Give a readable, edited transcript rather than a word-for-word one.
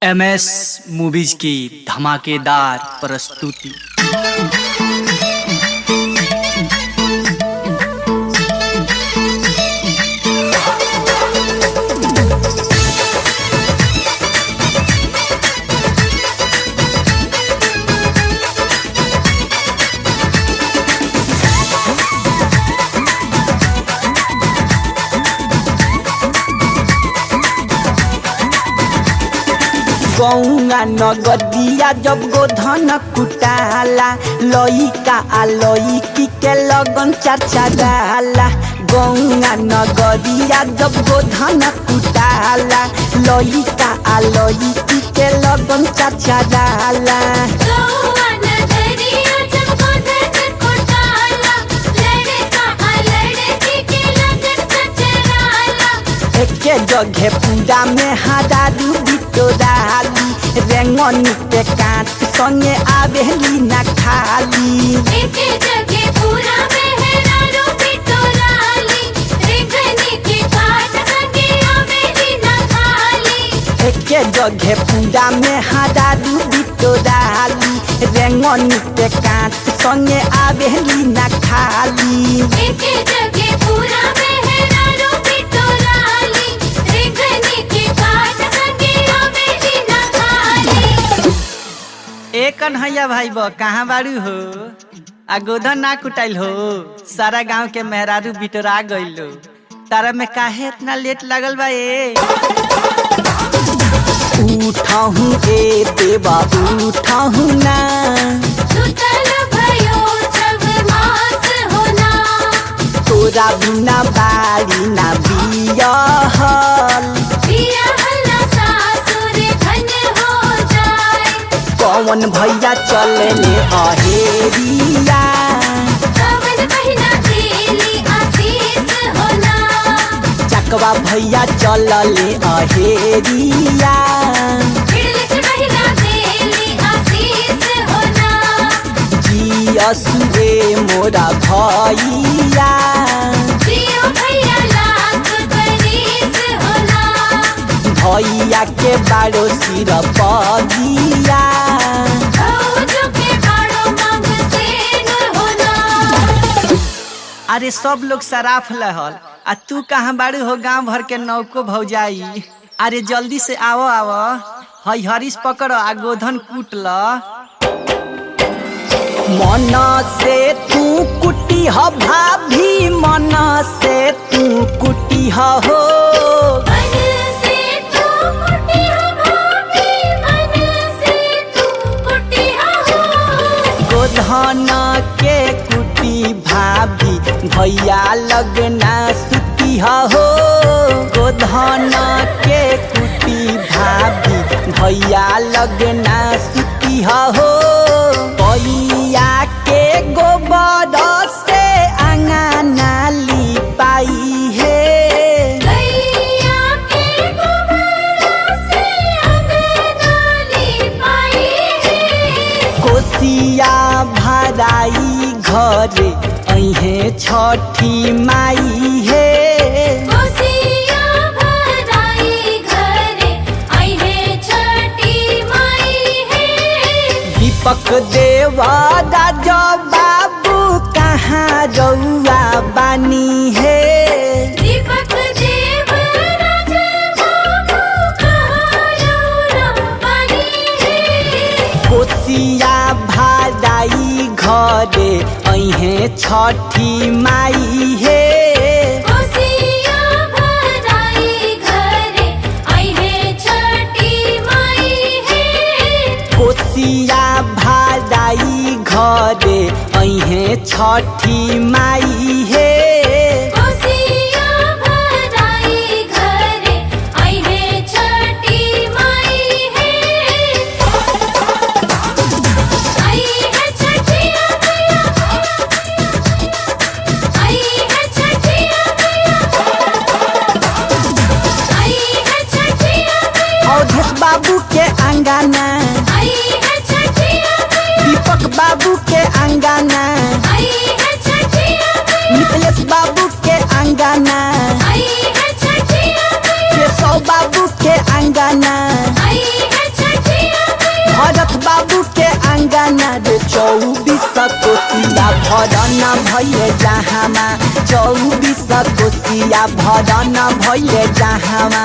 MS movies की धमाकेदार प्रस्तुति। गौंगा नगदिया जब गोधन कुटाला लइका आ लइकी के लगन चर्चा डाला। गौंगा नगदिया जब गोधन कुटाला लइका आ लइकी के लगन चर्चा डाला। एके जगह पूजा में हजारू बिटोराली रेंगनी के काट संगे आवेली न खाली। एके जगह पूजा में हजारू बिटोराली रेंगनी के काट संगे आवेली न खाली। एके जगह पूजा में हजारू बिटोराली रेंगनी के काट संगे आवेली न खाली। एके जगह पूजा में हजारू बिटोराली रेंगनी के काट संगे आवेली न खाली। ए कन्हैया भाई बा कहाँ बारू हो? आ गोधन ना कुटाइल हो? सारा गांव के मेहरारू बिटोरा गइल हो। तारा में काहे इतना लेट लगल बा? उठाहू ए देवा उठाहू ना सुतल भयो जब मास होना। तोरा बिना बारी ना बियाहल बियाहल सासुर धन हो जाए। कौन भैया चले अहेरिया कवन महीना देली आशीष होला। चकवा भैया चलले अहेरिया बिरलिच महीना देली आशीष होला। जियसुए मोरा भैया जियो भैया लाख बरिस होला। भैया के बारो सिर पगिया भौजो के बाड़ो मांग से नूर होला। अरे सब लोग सराफ लहल आ तू कहाँ बारू हो? गांव भर के नौको भौजाई, अरे जल्दी से आओ आओ। हई हरीश पकड़ो आ गोधन कूट ल। मन से तू कुटी ह भाभी मन से तू कुटी हो मन से तू कुटी हो भाभी मन से तू कुटी हो। गोधन के कुटी भाभी भैया लगना सुती हो। गोधन के कुटी भाभी भैया लगना सुती हो। भैया के गोबर से अंगना लिपाई है। गैया के गोबर से अंगना लिपाई है। कोसिया भराई घरे अहे छठी माई है। कोसिया भराई घरे आइहे छठी माई है। दीपक देवा राजा बाबू कहाँ रउआ बानी है। दीपक देव राजा बाबू कहाँ रउआ बानी है। कोसिया भराई घरे अहे छठी माई है। कोसिया भराई घरे आइहे छठी माई है। कोसिया भराई घरे अहे छठी माई है। कोसिया भराई घरे आइहे छठी माई है। आई है छठिया मैया आई है छठिया मैया आई है छठिया मैया अवधेश बाबू के अंगना आई है छठिया मैया दीपक बाबू के अंगना आई है छठिया मैया मिथिलेश बाबू के अंगना आई है छठिया मैया केशव बाबू के अंगना आई है चौबीस कोसिया भरन भैले जहाँमा 24 कोसिया भरन भैले जहाँमा